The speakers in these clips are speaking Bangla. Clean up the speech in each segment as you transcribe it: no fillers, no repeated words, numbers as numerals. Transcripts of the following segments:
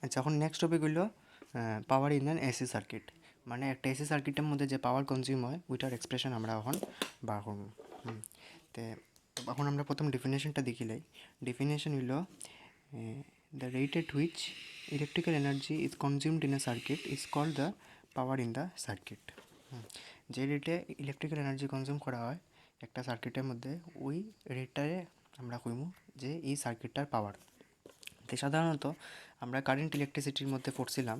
আচ্ছা, এখন নেক্সট টপিক হইলো power in an AC circuit. মানে একটা এসি সার্কিটের মধ্যে যে পাওয়ার কনজিউম হয় ওইটার এক্সপ্রেশন আমরা এখন বার করব। তো এখন আমরা প্রথম ডেফিনেশনটা দেখিলাই। ডেফিনেশন হইল the rate at which electrical energy is consumed in a circuit is called the power in the circuit. যে রেটে ইলেকট্রিক্যাল এনার্জি কনজিউম করা হয় একটা সার্কিটের মধ্যে, ওই রেটটারে আমরা কইমু যে এই সার্কিটটার পাওয়ার। তো সাধারণত আমরা কারেন্ট ইলেকট্রিসিটির মধ্যে পড়ছিলাম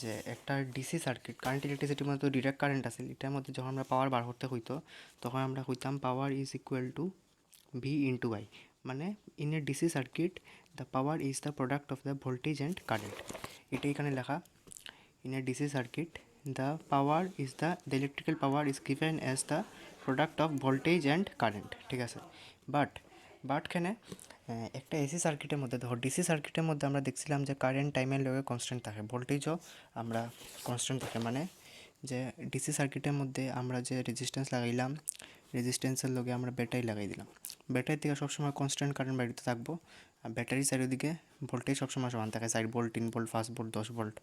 যে একটা ডিসি সার্কিট, কারেন্ট ইলেকট্রিসিটির মধ্যে ডিরেক্ট কারেন্ট আছে, এটার মধ্যে যখন আমরা পাওয়ার বার করতে হইতো তখন আমরা কইতাম power is equal to V into I. মানে in a DC circuit the power is the product of the voltage and current. এটা এখানে লেখা, in a DC circuit the power is the electrical power is given as the product of voltage and current. ঠিক আছে, বাটখানে একটা এসি সার্কিটের মধ্যে দেখো, ডিসি সার্কিটের মধ্যে আমরা দেখছিলাম যে কারেন্ট টাইমের লগে কনস্ট্যান্ট থাকে, ভোল্টেজও আমরা কনস্ট্যান্ট থাকে। মানে যে ডিসি সার্কিটের মধ্যে আমরা যে রেজিস্ট্যান্স লাগাইলাম, রেজিস্ট্যান্সের লগে আমরা ব্যাটারি লাগাই দিলাম, ব্যাটারি থেকে সবসময় কনস্ট্যান্ট কারেন্ট বাড়িতে থাকবো। আর ব্যাটারি সাইডের দিকে ভোল্টেজ সবসময় সমান থাকে, 4 ভোল্ট, 3 ভোল্ট, 5 ভোল্ট, 10 ভোল্ট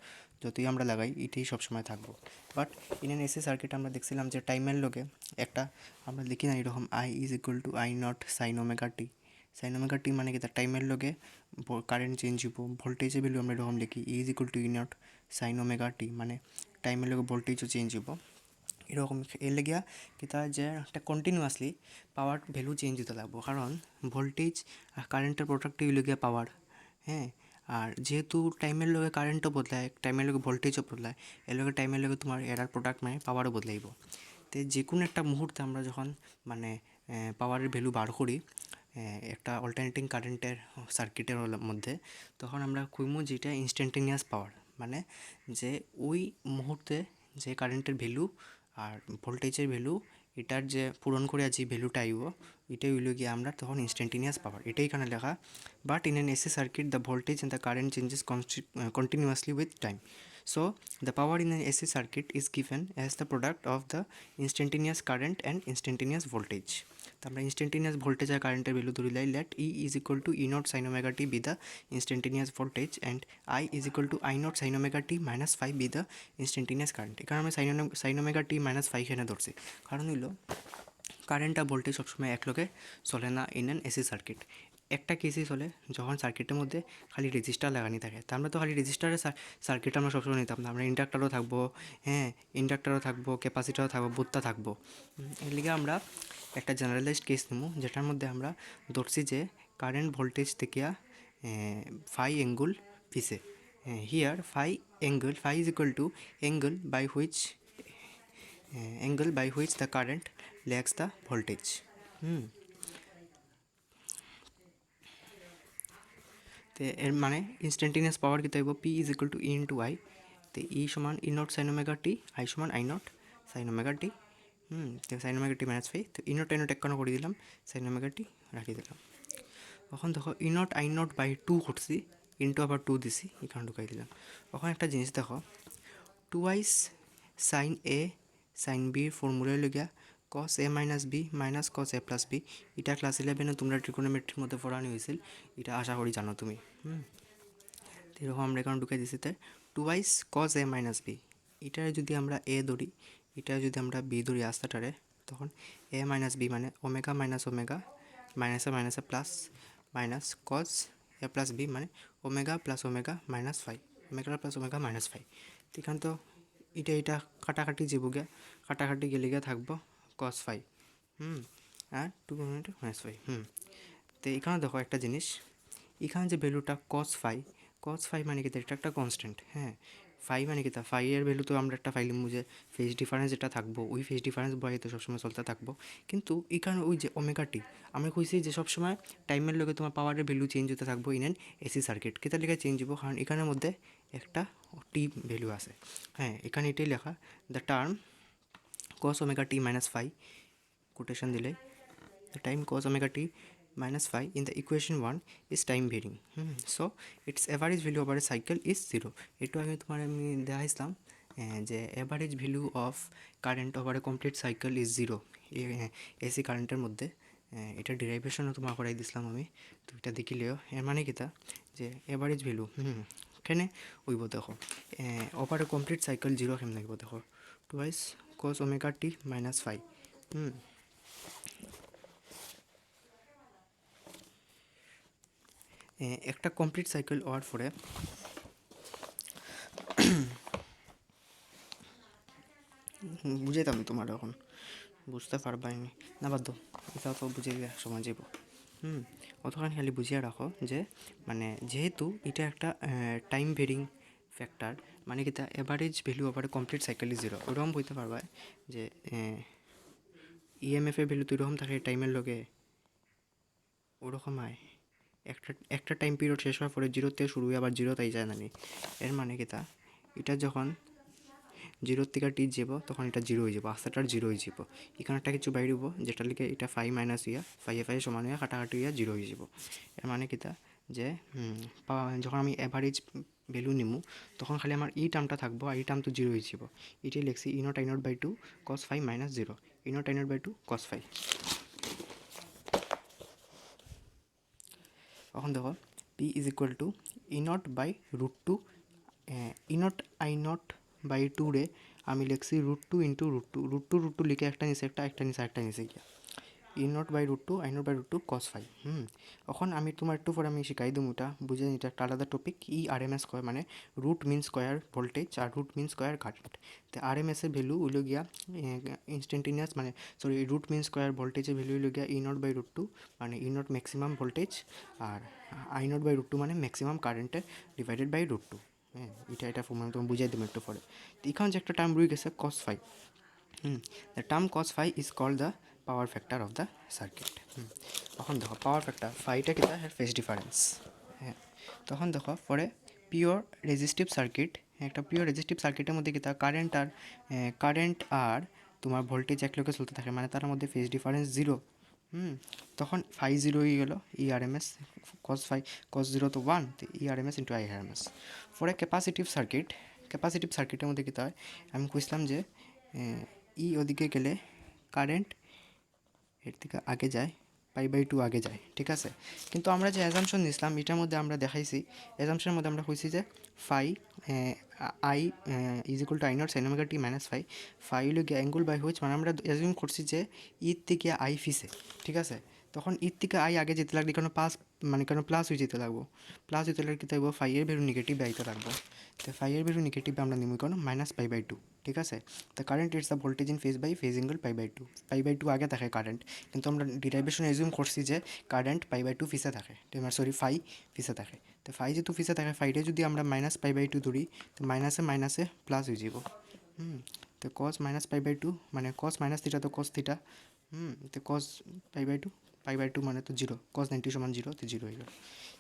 যতই আমরা লাগাই এটাই সবসময় থাকবো। But in an AC circuit আমরা দেখছিলাম যে টাইমের লগে একটা আমরা লিখি না এরকম I is equal to I naught sine omega T. Sine omega T মানে কি, তার টাইমের লগে কারেন্ট চেঞ্জ হইব, ভোল্টেজের ভ্যালু আমরা এরকম লিখি E is equal to E naught sine omega T, মানে টাইমের লগে ভোল্টেজও চেঞ্জ হইব এরকম। এর লেগিয়া কিতা যে একটা কন্টিনিউয়াসলি পাওয়ার ভ্যালু চেঞ্জ হতে লাগবো, কারণ ভোল্টেজ আর কারেন্টের প্রোডাক্টই লেগিয়া পাওয়ার। হ্যাঁ, আর যেহেতু টাইমের লগে কারেন্টও বদলায়, টাইমের লগে ভোল্টেজও বদলায়, এর লগে টাইমের লগে তোমার এরার প্রোডাক্ট মানে পাওয়ারও বদলাইব। তো যে কোনো একটা মুহূর্তে আমরা যখন মানে পাওয়ারের ভ্যালু বার করি একটা অল্টারনেটিং কারেন্টের সার্কিটের মধ্যে, তখন আমরা কইমু যেটা ইনস্ট্যান্টেনিয়াস পাওয়ার। মানে যে ওই মুহূর্তে যে কারেন্টের ভ্যালু আর ভোল্টেজের ভ্যালু এটার যে পূরণ করে যে ভ্যালুটা আইব এটাই হইল গিয়ে আমরা তখন ইনস্ট্যান্টেনিয়াস পাওয়ার। এটাই এখানে লেখা। But in an AC circuit the voltage and the current changes continuously with time. So the power in an AC circuit is given as the product of the instantaneous current and instantaneous voltage. তো আমরা ইনস্ট্যান্টেনিয়াস ভোল্টেজ আর কারেন্টের ভ্যালু ধরে লাই, let E is equal to E naught sine omega T be the instantaneous voltage and I is equal to I naught sine omega T minus 5 be the instantaneous current. এখানে আমরা সাইন ওমেগা টি মাইনাস 5 এখানে ধরছি, কারণ হইল কারেন্ট আর ভোল্টেজ সবসময় একলগে চলে না ইন অ্যান এসি সার্কিট। একটা কেসই চলে যখন সার্কিটের মধ্যে খালি রেজিস্টার লাগানি থাকে। তা আমরা তো খালি রেজিস্টারের সার্কিট আমরা সবসময় নিতাম না, আমরা ইন্ডাক্টারও থাকবো, হ্যাঁ ইন্ডাক্টারও থাকবো, ক্যাপাসিটারও থাকবো, বোথটা থাকবো। এর লিগে আমরা একটা জেনারেলাইজড কেস নেবো, যেটার মধ্যে আমরা ধরছি যে কারেন্ট ভোল্টেজ থেকে ফাই অ্যাঙ্গুল পিছে। Here phi is equal to angle by which the current lags the voltage. তো এর মানে ইনস্ট্যান্টেনিয়াস পাওয়ার কী থাকব, P is equal to E into I. তো ই সমান E naught sine omega T, I সমান I naught sine omega T. তো সাইন ওমেগা টি মাইনাস 5, তো ই নট আই নট একখানা করে দিলাম, সাইন ওমেগা টি রাখি দিলাম। তখন দেখো ই নট আই নট বাই 2 করছি, ইন্টু আবার 2 দিছি, এখানে ঢুকাই দিলাম। তখন একটা জিনিস দেখো, 2i সাইন এ সাইন বির ফর্মুলা লগিয়া কস এ মাইনাস বি মাইনাস কস এ প্লাস বি। এটা ক্লাস 11 তোমরা ট্রিকোনোমেট্রির মধ্যে পড়ানো হয়েছিল, এটা আশা করি জানো তুমি। এরকম আমরা এখানে ঢুকাই দিছি। তাই 2i কস এ মাইনাস বি, এটারে যদি আমরা এ ধরি, এটা যদি আমরা বি ধরি আস্তাটারে, তখন এ মাইনাস বি মানে ওমেগা মাইনাস ওমেগা মাইনাসে মাইনাসে প্লাস মাইনাস কস এ প্লাস বি মানে omega plus omega minus 5, omega plus omega minus 5। তো এখানে তো এটা কাটাকাটি যাবো গিয়া, কাটাকাটি গেলে গিয়া থাকবো কস 5 আর 2 মাইনাস 5। তো এখানে দেখো একটা জিনিস, এখানে যে ভ্যালুটা কস 5 মানে কি, এটা একটা কনস্ট্যান্ট। হ্যাঁ, 5 মানে কি, তা 5 এর ভ্যালু তো আমরা একটা ফাইলিম যে ফেজ ডিফারেন্স যেটা থাকবো ওই ফেজ ডিফারেন্স বয় তো সবসময় চলতে থাকবো। কিন্তু এখানে ওই যে ওমেগাটি আমরা কইছি যে সবসময় টাইমের লগে তোমার পাওয়ারের ভ্যালু চেঞ্জ হতে থাকবো ইন এন এসি সার্কিট। কেতার লেখা চেঞ্জ হবো, কারণ এখানের মধ্যে একটা টি ভ্যালু আছে। হ্যাঁ, এখানে এটাই লেখা, the term cos omega t minus 5 quotation দিলে the time cos omega t minus 5 in the equation 1 is time varying. So its average value over a cycle is 0. একটু আগে তোমার আমি দেখাইছিলাম যে average value of current over a complete cycle is 0 AC কারেন্টের মধ্যে। এটা ডিরাইভেশনও তোমার করাই দিছিলাম আমি, তো এটা দেখিলেও এর মানে কিতা যে অ্যাভারেজ ভ্যালু কেনে হইব দেখো ওভার কমপ্লিট সাইকেল জিরো কেমন লাগবে দেখো টুয়াইস কস ওমেগা টি মাইনাস ফাইভ একটা কমপ্লিট সাইকেল হওয়ার পরে বুঝাইতাম তোমার এখন বুঝতে পারবাই না বাদ দাও এটা তো বুঝে সময় যাব অতখানি খালি বুঝিয়ে রাখো যে মানে যেহেতু এটা একটা টাইম ভেরিং ফ্যাক্টর মানে কি তা এভারেজ ভ্যালু আবার কমপ্লিট সাইকেল জিরো ওরকম বলতে পারবা যে ইএমএফ এর ভ্যালু তো এরকম থাকে টাইমের লগে ওরকম হয় একটা টাইম পিরিয়ড শেষ হওয়ার পরে জিরোতে শুরু হয়ে আবার জিরোতেই যায় না এর মানে কি তা এটা যখন জিরোর থেকে টি যাব তখন এটা জিরো হয়ে যাব আস্তাটার জিরো হয়ে যাব এখানে একটা কিছু বাইরে হবো যেটা লিখে এটা ফাইভ মাইনাস ইয়া ফাইভ সমান হইয়া কাটাকাটি হইয়া জিরো হয়ে যাব এর মানে কি তা যে যখন আমি অ্যাভারেজ ভ্যালু নিমু তখন খালি আমার ই টার্মটা থাকবো আর ই টার্ম তো জিরো হয়ে যাব এটাই লিখছি E naught I naught by two cos phi minus zero E naught I naught by two cos phi এখন দেখো P is equal to E naught by root two E naught I naught by two রে আমি লিখছি √2 ইন্টু √2 লিখে একটা নিচে একটা নিচে একটা নিচে গিয়া E naught by √2 I naught by √2 cos phi এখন আমি তোমার একটু পরে আমি শিখাই দিম ওটা বুঝে এটা একটা আলাদা টপিক RMS কয় মানে রুট মিন স্কোয়ার ভোল্টেজ আর রুট মিন স্কোয়ার কারেন্ট তো RMS এর ভ্যালু হইল গিয়া ইনস্ট্যান্টেনিয়াস মানে সরি রুট মিন স্কোয়ার ভোল্টেজের ভ্যালু হইল গিয়া ই নট বাই √2 মানে ই নট ম্যাক্সিমাম ভোল্টেজ আর আই নট বাই √2 মানে ম্যাক্সিমাম কারেন্টে ডিভাইডেড বাই √2 এটা তোমার বুঝাই দেবো একটু পরে এখানে যে একটা টার্ম রয়ে গেছে cos phi the term cos phi is called the power factor of the circuit তখন দেখো পাওয়ার ফ্যাক্টর ফাইভটা কি তার ফেজ ডিফারেন্স হ্যাঁ তখন দেখো পরে পিওর রেজিস্টিভ সার্কিট একটা পিওর রেজিস্টিভ সার্কিটের মধ্যে কি তার কারেন্ট আর তোমার ভোল্টেজ একলগে চলতে থাকে মানে তার মধ্যে ফেজ ডিফারেন্স জিরো তখন ফাইভ জিরো হয়ে গেলো RMS কস জিরো তো ওয়ান তো RMS ইন্টু RMS পরে ক্যাপাসিটিভ সার্কিটের মধ্যে কী হয় আমি বুঝলাম যে ওদিকে গেলে কারেন্ট এর থেকে আগে যায় π/2 আগে যায় ঠিক আছে কিন্তু আমরা যে অ্যাজাম্পশন নিছিলাম এটার মধ্যে আমরা দেখাইছি অ্যাজাম্পশনের মধ্যে আমরা কইছি যে phi I is equal to I naught sine omega T minus phi হলো গিয়ে অ্যাঙ্গুল বাই হুইচ মানে আমরা অ্যাজিউম করছি যে থেকে আই ফিসে ঠিক আছে তখন থেকে আই আগে যেতে লাগলে কেন প্লাস হয়ে যেতে লাগবো প্লাস হইতে লাগলে কী থাকবো ফাইয়ের ভ্যালু নেগেটিভ আইতে লাগবো তো ফাইয়ের ভ্যালু নেগেটিভ আমরা নিমু কেন মাইনাস π/2 ঠিক আছে তো current it's the voltage in phase angle π/2 আগে থাকে কারেন্ট কিন্তু আমরা ডিরাইভেশন এজিউম করছি যে কারেন্ট π/2 ফিসে থাকে ফাই ফিসে থাকে তো ফাই যেহেতু ফিসে থাকে ফাইটে যদি আমরা মাইনাস π/2 ধরি তো মাইনাসে প্লাস হয়ে যাব তো কস মাইনাস π/2 মানে কস মাইনাস থিটা তো কস থিটা তো কস π/2 মানে তো জিরো কস 90 সমান জিরো তো জিরো হয়ে গেল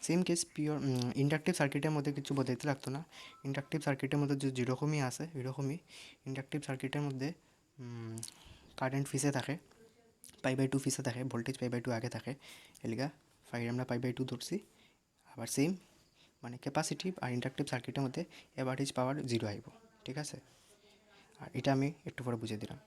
সেম কেস পিওর ইন্ডাকটিভ সার্কিটের মধ্যে কিছু বদলাইতে লাগতো না ইন্ডাকটিভ সার্কিটের মধ্যে যে যেরকমই আছে এরকমই ইন্ডাকটিভ সার্কিটের মধ্যে কারেন্ট ফিসে থাকে π/2 ফিসে থাকে ভোল্টেজ π/2 আগে থাকে এলিগা ফাইভ আমরা π/2 ধরছি আবার সেম মানে ক্যাপাসিটিভ আর ইন্ডাকটিভ সার্কিটের মধ্যে এভারেজ পাওয়ার জিরো আইব ঠিক আছে আর এটা আমি একটু পরে বুঝিয়ে দিলাম